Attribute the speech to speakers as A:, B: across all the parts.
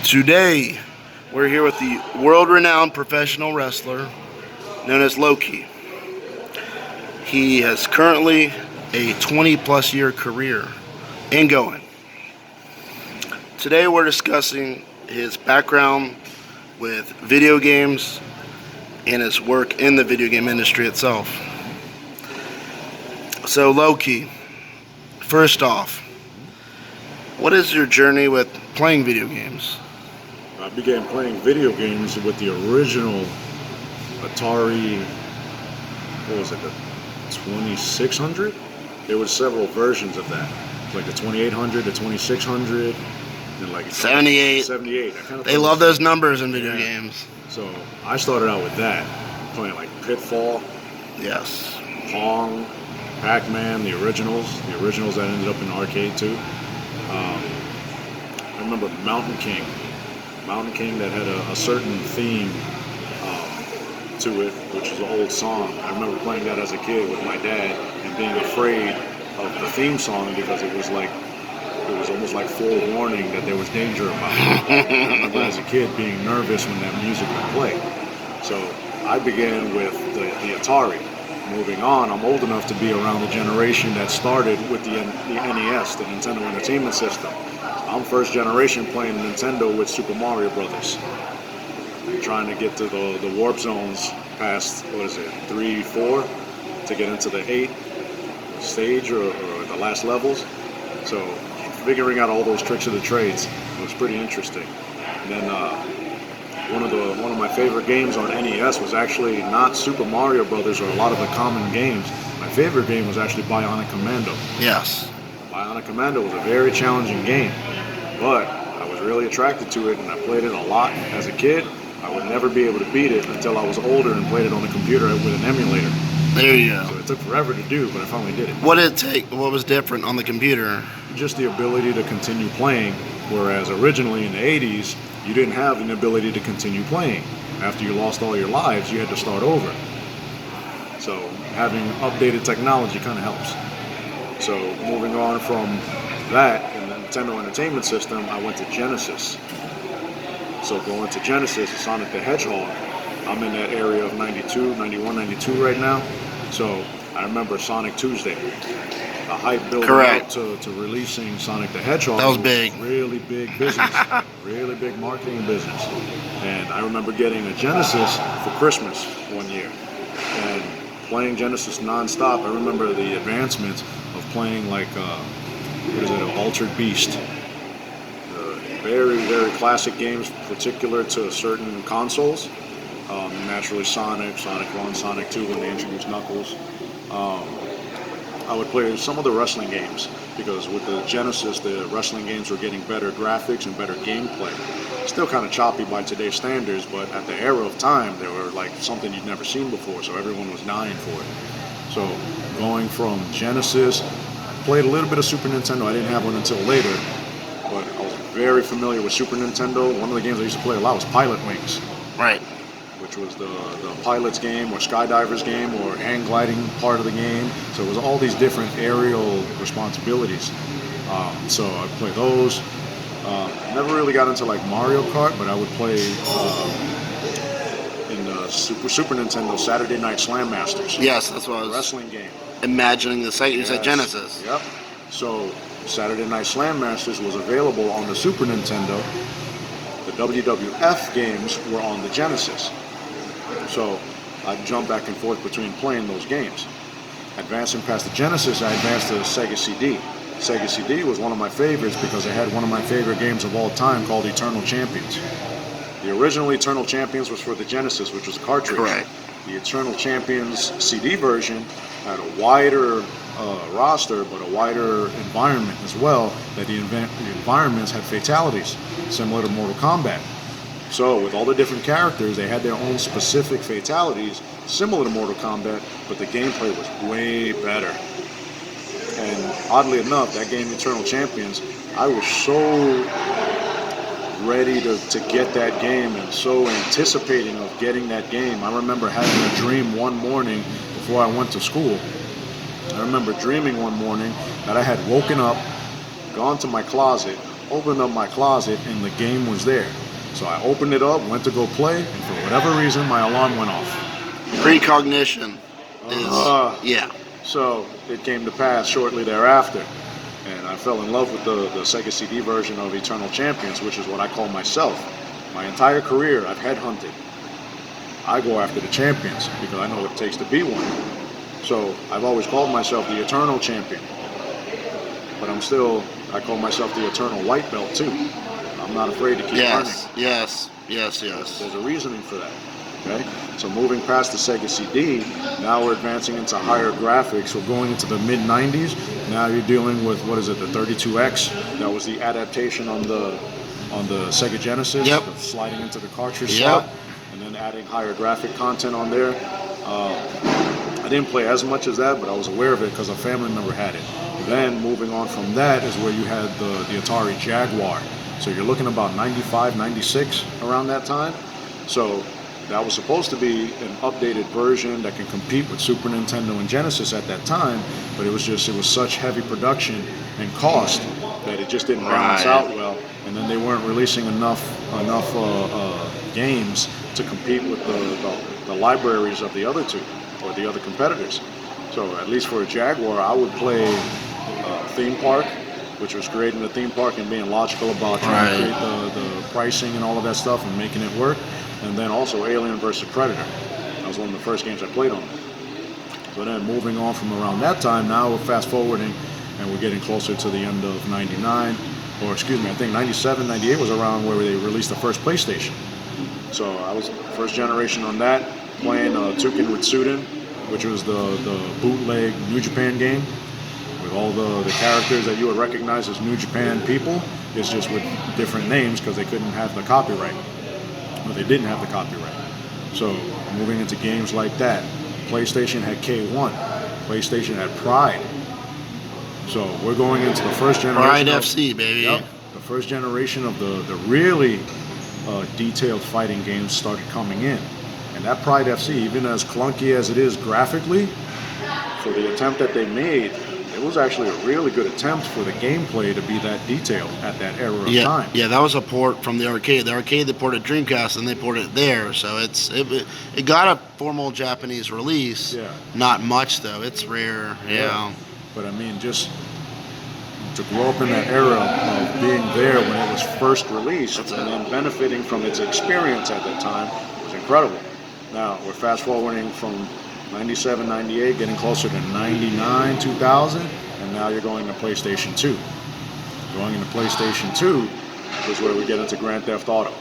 A: Today, we're here with the world-renowned professional wrestler known as Loki. He has currently a 20-plus year career and going. Today, we're discussing his background with video games and his work in the video game industry itself. So, Loki, first off, what is your journey with playing video games?
B: I began playing video games with the original Atari, what was it, the 2600? There was several versions of that, like the 2800, the 2600, and like
A: 78.
B: 78.
A: They love those numbers in video games.
B: So I started out with that, playing like Pitfall,
A: Yes.
B: Pong, Pac-Man, the originals that ended up in the arcade too. I remember Mountain King that had a certain theme to it, which is an old song. I remember playing that as a kid with my dad and being afraid of the theme song because it was almost like forewarning that there was danger about it. I remember as a kid being nervous when that music would play. So I began with the Atari. Moving on, I'm old enough to be around the generation that started with the NES, the Nintendo Entertainment System. I'm first generation playing Nintendo with Super Mario Brothers. Trying to get to the warp zones past, 3, 4, to get into the 8 stage or the last levels. So figuring out all those tricks of the trades was pretty interesting. And then one of my favorite games on NES was actually not Super Mario Brothers or a lot of the common games. My favorite game was actually Bionic Commando.
A: Yes.
B: Bionic Commando was a very challenging game, but I was really attracted to it and I played it a lot as a kid. I would never be able to beat it until I was older and played it on the computer with an emulator.
A: There you go.
B: So it took forever to do, but I finally did it.
A: What did it take? What was different on the computer?
B: Just the ability to continue playing, whereas originally in the 80s, you didn't have an ability to continue playing. After you lost all your lives, you had to start over. So having updated technology kind of helps. So moving on from that and the Nintendo Entertainment System, I went to Genesis. So going to Genesis, Sonic the Hedgehog, I'm in that area of 92, 91, 92 right now. So I remember Sonic Tuesday. The hype building up to releasing Sonic the Hedgehog.
A: That was big.
B: Really big business. Really big marketing business. And I remember getting a Genesis for Christmas one year. And playing Genesis nonstop. I remember the advancements of playing like, Altered Beast. Very, very classic games, particular to certain consoles. Naturally Sonic 1, Sonic 2 when they introduced Knuckles. I would play some of the wrestling games because with the Genesis, the wrestling games were getting better graphics and better gameplay. Still kind of choppy by today's standards, but at the era of time, they were like something you'd never seen before, so everyone was dying for it. So going from Genesis, played a little bit of Super Nintendo. I didn't have one until later, but I was very familiar with Super Nintendo. One of the games I used to play a lot was Pilot Wings.
A: Right.
B: Which was the pilot's game or skydiver's game or hang gliding part of the game. So it was all these different aerial responsibilities. So I'd play those. Never really got into like Mario Kart, but I would play in the Super Nintendo Saturday Night Slam Masters.
A: Yes, that's what I was
B: wrestling game.
A: imagining the site. You said Genesis.
B: Yep. So Saturday Night Slam Masters was available on the Super Nintendo. The WWF games were on the Genesis. So I'd jump back and forth between playing those games. Advancing past the Genesis, I advanced to the Sega CD. Sega CD was one of my favorites because it had one of my favorite games of all time called Eternal Champions. The original Eternal Champions was for the Genesis, which was a cartridge.
A: Correct.
B: The Eternal Champions CD version had a wider roster, but a wider environment as well, that the environments had fatalities, similar to Mortal Kombat. So with all the different characters, they had their own specific fatalities, similar to Mortal Kombat, but the gameplay was way better. And oddly enough, that game, Eternal Champions, I was so ready to get that game and so anticipating of getting that game. I remember having a dream one morning before I went to school. I remember dreaming one morning that I had woken up, gone to my closet, opened up my closet and the game was there. So I opened it up, went to go play, and for whatever reason, my alarm went off.
A: Precognition is, yeah.
B: So it came to pass shortly thereafter. And I fell in love with the Sega CD version of Eternal Champions, which is what I call myself. My entire career, I've headhunted. I go after the champions because I know what it takes to be one. So I've always called myself the Eternal Champion. But I call myself the Eternal White Belt too. I'm not afraid to keep learning.
A: Yes.
B: There's a reasoning for that. Okay? So moving past the Sega CD, now we're advancing into higher graphics. We're going into the mid-90s. Now you're dealing with, what is it, the 32X? That was the adaptation on the Sega Genesis.
A: Yep.
B: Sliding into the cartridge slot. And then adding higher graphic content on there. I didn't play as much as that, but I was aware of it because a family member had it. Then moving on from that is where you had the Atari Jaguar. So you're looking about 95, 96 around that time. So that was supposed to be an updated version that can compete with Super Nintendo and Genesis at that time, but it was such heavy production and cost that it just didn't balance out well. And then they weren't releasing enough games to compete with the libraries of the other two or the other competitors. So at least for a Jaguar, I would play Theme Park, which was creating the theme park and being logical about trying to create the pricing and all of that stuff and making it work. And then also Alien vs. Predator. That was one of the first games I played on. So then moving on from around that time, now we're fast forwarding and we're getting closer to the end of 99, or excuse me, I think 97, 98 was around where they released the first PlayStation. So I was first generation on that, playing Tuken Ritsuden, which was the bootleg New Japan game with all the characters that you would recognize as New Japan people. It's just with different names because they couldn't have the copyright. Well, they didn't have the copyright. So moving into games like that, PlayStation had K1, PlayStation had Pride. So we're going into the first generation.
A: Pride FC, baby.
B: Yep, the first generation of the really detailed fighting games started coming in. And that Pride FC, even as clunky as it is graphically, for the attempt that they made, it was actually a really good attempt for the gameplay to be that detailed at that era of time.
A: Yeah, that was a port from the arcade. The arcade, they ported Dreamcast and they ported it there. So it got a formal Japanese release.
B: Yeah.
A: Not much though. It's rare. Yeah.
B: But I mean, just to grow up in that era of being there when it was first released and then benefiting from its experience at that time was incredible. Now we're fast forwarding from 97, 98, getting closer to 99, 2000, and now you're going to PlayStation 2. Going into PlayStation 2 is where we get into Grand Theft Auto.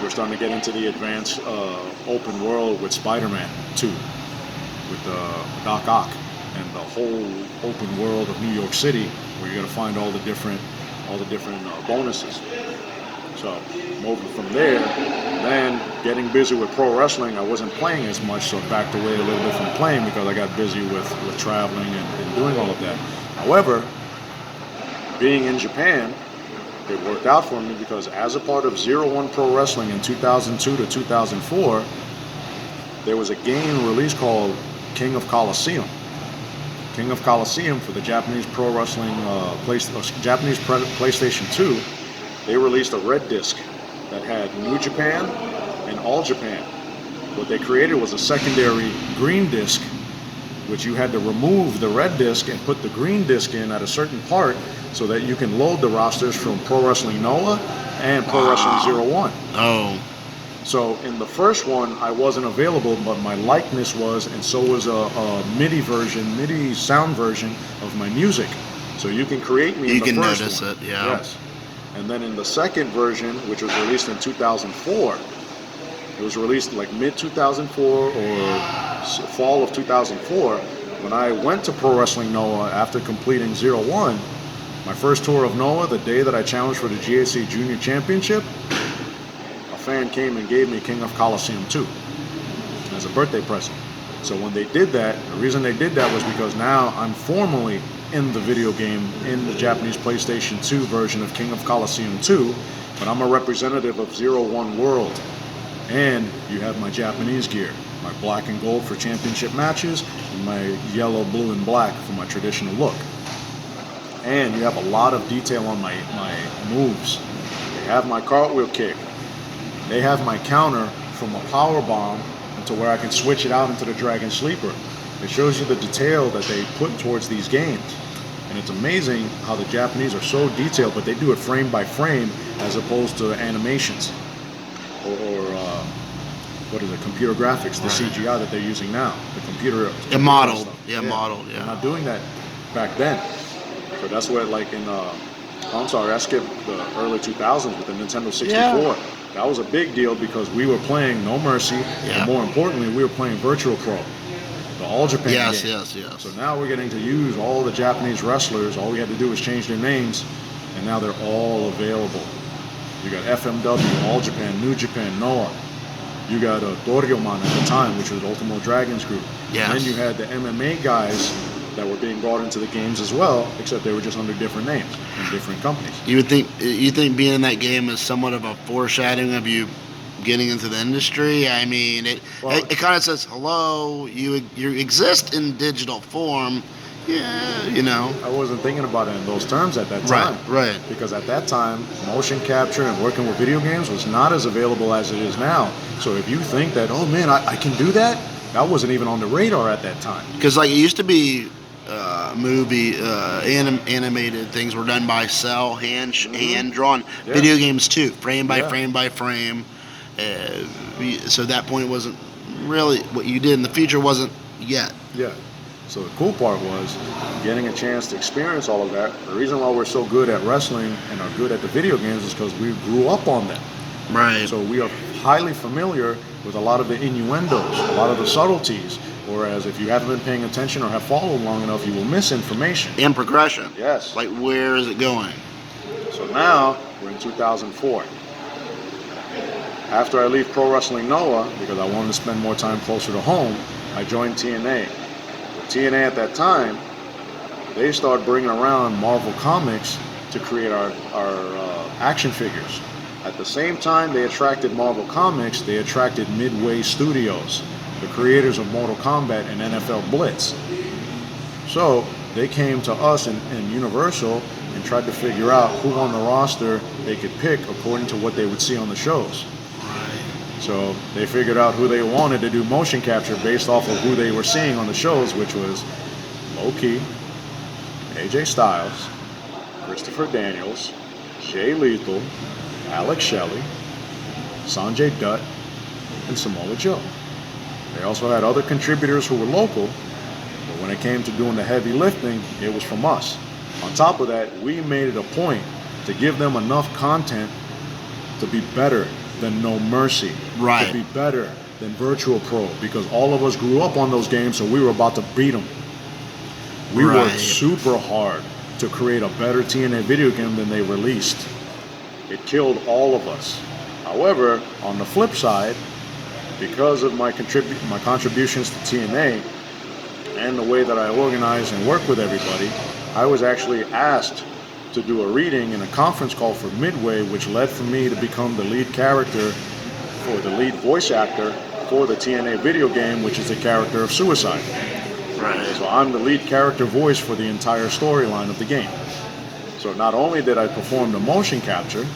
B: We're starting to get into the advanced open world with Spider-Man 2, with Doc Ock, and the whole open world of New York City, where you're going to find all the different bonuses. So moving from there, then getting busy with pro wrestling, I wasn't playing as much, so I backed away a little bit from playing because I got busy with traveling and doing all of that. However, being in Japan, it worked out for me because as a part of 01 Pro Wrestling in 2002 to 2004, there was a game released called King of Colosseum. King of Colosseum for the Japanese Pro Wrestling Japanese PlayStation 2. They released a red disc that had New Japan and All Japan. What they created was a secondary green disc, which you had to remove the red disc and put the green disc in at a certain part so that you can load the rosters from Pro Wrestling NOAH and Pro Wrestling 01.
A: Oh.
B: So in the first one, I wasn't available, but my likeness was, and so was a MIDI sound version of my music. So you can create me in the first one. You can notice it, yeah. Yes. And then in the second version, which was released in 2004, it was released like mid-2004 or fall of 2004. When I went to Pro Wrestling NOAH after completing 01, my first tour of NOAH, the day that I challenged for the GAC Junior Championship, a fan came and gave me King of Colosseum 2 as a birthday present. So when they did that, the reason they did that was because now I'm formally in the video game, in the Japanese PlayStation 2 version of King of Colosseum 2, but I'm a representative of 01 World. And you have my Japanese gear, my black and gold for championship matches, and my yellow, blue, and black for my traditional look. and you have a lot of detail on my moves. They have my cartwheel kick. They have my counter from a power bomb to where I can switch it out into the Dragon Sleeper. It shows you the detail that they put towards these games. And it's amazing how the Japanese are so detailed, but they do it frame by frame as opposed to animations or what is it, computer graphics, the CGI that they're using now, the computer
A: modeled,
B: stuff.
A: modeled,
B: They're not doing that back then. So that's where, like in, I'm sorry, I skipped the early 2000s with the Nintendo 64. Yeah. That was a big deal because we were playing No Mercy, and more importantly, we were playing Virtual Pro, the All Japan game.
A: Yes.
B: So now we're getting to use all the Japanese wrestlers. All we had to do was change their names, and now they're all available. You got FMW, All Japan, New Japan, Noah. You got Doryoman at the time, which was Ultimo Dragons Group.
A: Yes.
B: And then you had the MMA guys that were being brought into the games as well, except they were just under different names and different companies.
A: You think being in that game is somewhat of a foreshadowing of you getting into the industry? I mean, it kind of says, hello, you exist in digital form. Yeah, you know.
B: I wasn't thinking about it in those terms at that time.
A: Right.
B: Because at that time, motion capture and working with video games was not as available as it is now. So if you think that, oh man, I can do that, that wasn't even on the radar at that time.
A: Because like it used to be animated things were done by cell, hand drawn.
B: Yeah.
A: Video games too, frame by frame by frame. So that point wasn't really what you did in the future wasn't yet.
B: Yeah. So the cool part was getting a chance to experience all of that. The reason why we're so good at wrestling and are good at the video games is because we grew up on them.
A: Right.
B: So we are highly familiar with a lot of the innuendos, a lot of the subtleties. Whereas if you haven't been paying attention or have followed long enough, you will miss information.
A: And progression.
B: Yes.
A: Like where is it going?
B: So now we're in 2004. After I leave Pro Wrestling Noah, because I wanted to spend more time closer to home, I joined TNA. TNA at that time, they started bringing around Marvel Comics to create our action figures. At the same time they attracted Marvel Comics, they attracted Midway Studios, the creators of Mortal Kombat and NFL Blitz. So they came to us in Universal and tried to figure out who on the roster they could pick according to what they would see on the shows. So they figured out who they wanted to do motion capture based off of who they were seeing on the shows, which was Low-Key, AJ Styles, Christopher Daniels, Jay Lethal, Alex Shelley, Sanjay Dutt, and Samoa Joe. They also had other contributors who were local, but when it came to doing the heavy lifting, it was from us. On top of that, we made it a point to give them enough content to be better than No Mercy,
A: right,
B: to be better than Virtual Pro, because all of us grew up on those games, so we were about to beat them. We worked super hard to create a better TNA video game than they released. It killed all of us. However, on the flip side, because of my contributions to TNA and the way that I organize and work with everybody, I was actually asked to do a reading in a conference call for Midway, which led for me to become the lead character or the lead voice actor for the TNA video game, which is the character of Suicide.
A: Right.
B: So I'm the lead character voice for the entire storyline of the game. So not only did I perform the motion capture,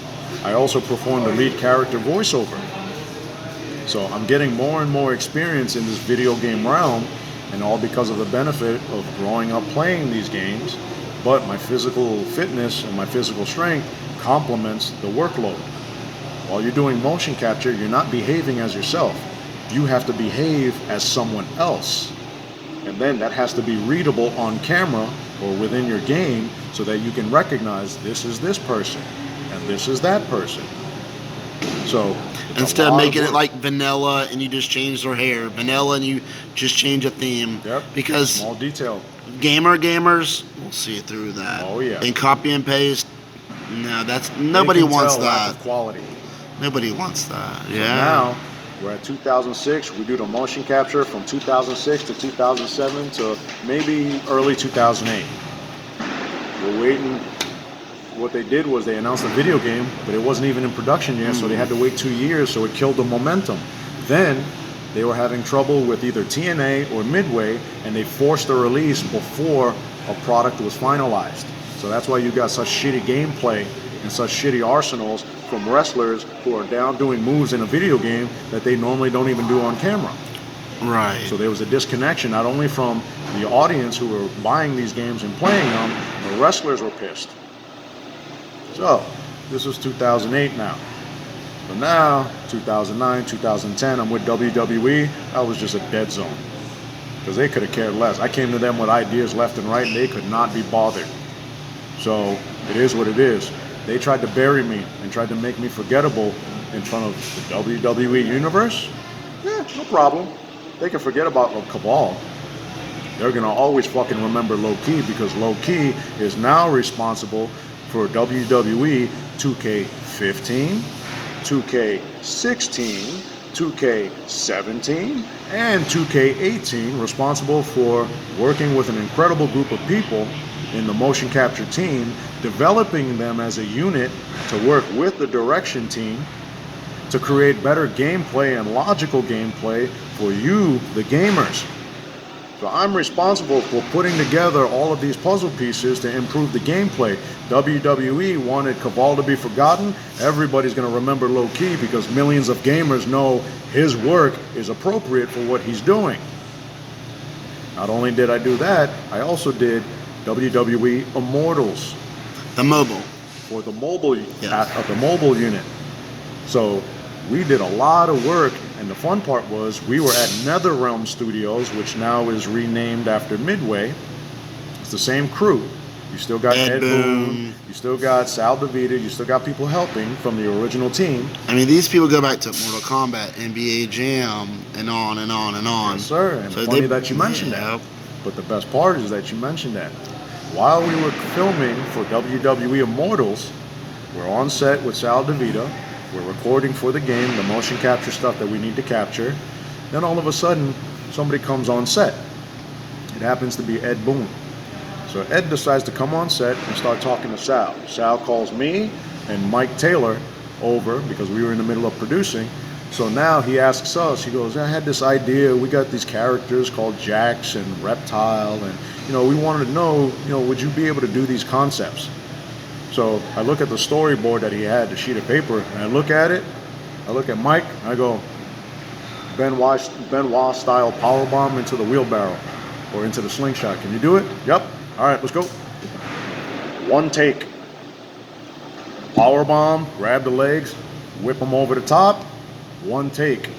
B: I also performed the lead character voiceover. So I'm getting more and more experience in this video game realm, and all because of the benefit of growing up playing these games. But my physical fitness and my physical strength complements the workload. While you're doing motion capture, you're not behaving as yourself. You have to behave as someone else. And then that has to be readable on camera or within your game so that you can recognize this is this person and this is that person. So
A: instead of making it like vanilla and you just change their hair, vanilla and you just change a theme.
B: Yep.
A: Because
B: small detail.
A: Gamers will see through that.
B: Oh yeah.
A: And copy and paste. No, that's nobody wants that.
B: Lack of quality.
A: Nobody wants that.
B: So
A: yeah.
B: Now we're at 2006. We do the motion capture from 2006 to 2007 to maybe early 2008. We're waiting. What they did was they announced a video game, but it wasn't even in production yet, so they had to wait 2 years, so it killed the momentum. Then they were having trouble with either TNA or Midway, and they forced the release before a product was finalized. So that's why you got such shitty gameplay and such shitty arsenals from wrestlers who are down doing moves in a video game that they normally don't even do on camera.
A: Right.
B: So there was a disconnection not only from the audience who were buying these games and playing them, the wrestlers were pissed. So this was 2008 now. But now, 2009, 2010, I'm with WWE. That was just a dead zone. Because they could have cared less. I came to them with ideas left and right, and they could not be bothered. So it is what it is. They tried to bury me and tried to make me forgettable in front of the WWE universe. Yeah, no problem. They can forget about Cabal. They're going to always fucking remember Low Key, because Low Key is now responsible for WWE 2K15, 2K16, 2K17, and 2K18, responsible for working with an incredible group of people in the motion capture team, developing them as a unit to work with the direction team to create better gameplay and logical gameplay for you, the gamers. So I'm responsible for putting together all of these puzzle pieces to improve the gameplay. WWE wanted Cabal to be forgotten. Everybody's going to remember Low Key because millions of gamers know his work is appropriate for what he's doing. Not only did I do that, I also did WWE Immortals.
A: The mobile.
B: For the mobile,
A: Yes.
B: the mobile unit. So we did a lot of work, and the fun part was we were at NetherRealm Studios, which now is renamed after Midway. It's the same crew. You still got Ed Boon, you still got Sal DeVita, you still got people helping from the original team.
A: I mean, these people go back to Mortal Kombat, NBA Jam, and on and on and on.
B: Yes, sir. And
A: So
B: funny that you mentioned
A: yeah.
B: that. But the best part is that you mentioned that. While we were filming for WWE Immortals, we're on set with Sal DeVita. We're recording for the game, the motion capture stuff that we need to capture. Then all of a sudden, somebody comes on set. It happens to be Ed Boon. So Ed decides to come on set and start talking to Sal. Sal calls me and Mike Taylor over because we were in the middle of producing. So now he asks us, he goes, I had this idea, we got these characters called Jax and Reptile, and we wanted to know, would you be able to do these concepts? So I look at the storyboard that he had, the sheet of paper, and I look at it, I look at Mike, and I go, Benoit style powerbomb into the wheelbarrow or into the slingshot. Can you do it? Yep. All right, let's go. One take. Powerbomb, grab the legs, whip them over the top. One take.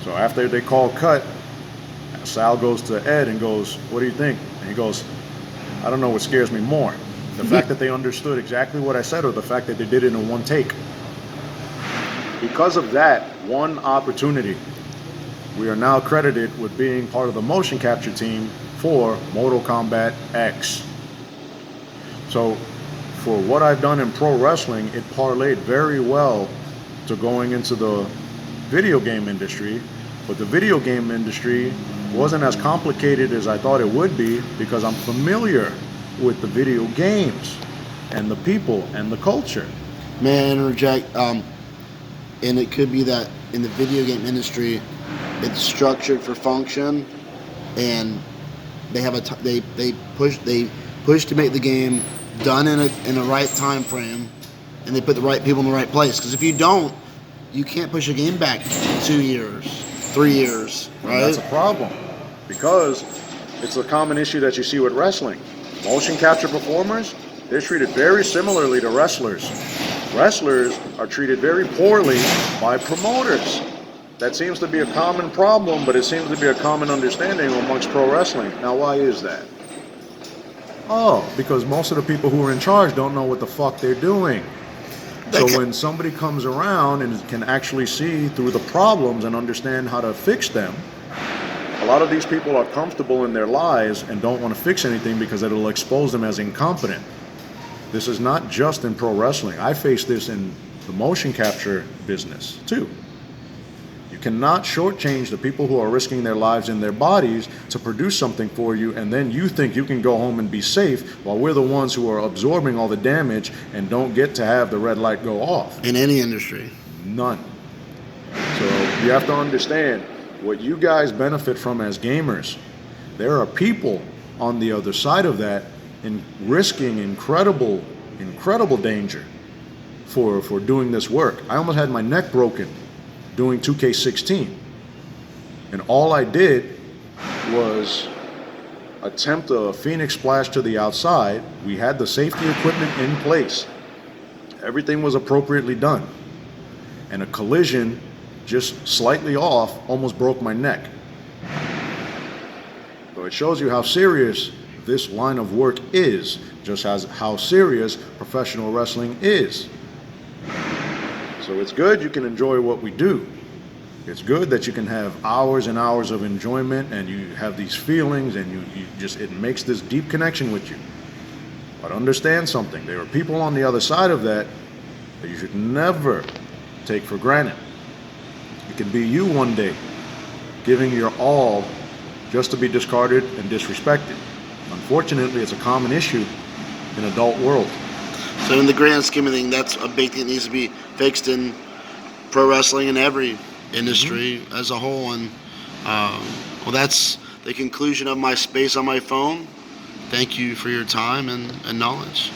B: So after they call cut, Sal goes to Ed and goes, what do you think? And he goes, I don't know what scares me more. The fact that they understood exactly what I said, or the fact that they did it in one take. Because of that one opportunity, we are now credited with being part of the motion capture team for Mortal Kombat X. So for what I've done in pro wrestling, it parlayed very well to going into the video game industry. But the video game industry wasn't as complicated as I thought it would be, because I'm familiar with the video games and the people and the culture.
A: May I interject? And it could be that in the video game industry, it's structured for function, and they have they push to make the game done in a right time frame, and they put the right people in the right place. Because if you don't, you can't push a game back 2 years, 3 years, right?
B: And that's a problem, because it's a common issue that you see with wrestling. Motion capture performers, they're treated very similarly to wrestlers. Wrestlers are treated very poorly by promoters. That seems to be a common problem, but it seems to be a common understanding amongst pro wrestling. Now, why is that? Oh, because most of the people who are in charge don't know what the fuck they're doing. So when somebody comes around and can actually see through the problems and understand how to fix them, a lot of these people are comfortable in their lies and don't want to fix anything because it'll expose them as incompetent. This is not just in pro wrestling. I face this in the motion capture business too. You cannot shortchange the people who are risking their lives and their bodies to produce something for you, and then you think you can go home and be safe while we're the ones who are absorbing all the damage and don't get to have the red light go off.
A: In any industry.
B: None. So you have to understand what you guys benefit from as gamers. There are people on the other side of that in risking incredible danger for doing this work. I almost had my neck broken doing 2K16. And all I did was attempt a Phoenix splash to the outside. We had the safety equipment in place. Everything was appropriately done. And a collision just slightly off almost broke my neck. So it shows you how serious this line of work is, just as how serious professional wrestling is. So it's good you can enjoy what we do. It's good that you can have hours and hours of enjoyment and you have these feelings and you just, it makes this deep connection with you. But understand something, there are people on the other side of that that you should never take for granted. It can be you one day, giving your all just to be discarded and disrespected. Unfortunately, it's a common issue in adult world.
A: So in the grand scheme of things, that's a big thing that needs to be fixed in pro wrestling and every industry as a whole. And well, that's the conclusion of my space on my phone. Thank you for your time and knowledge.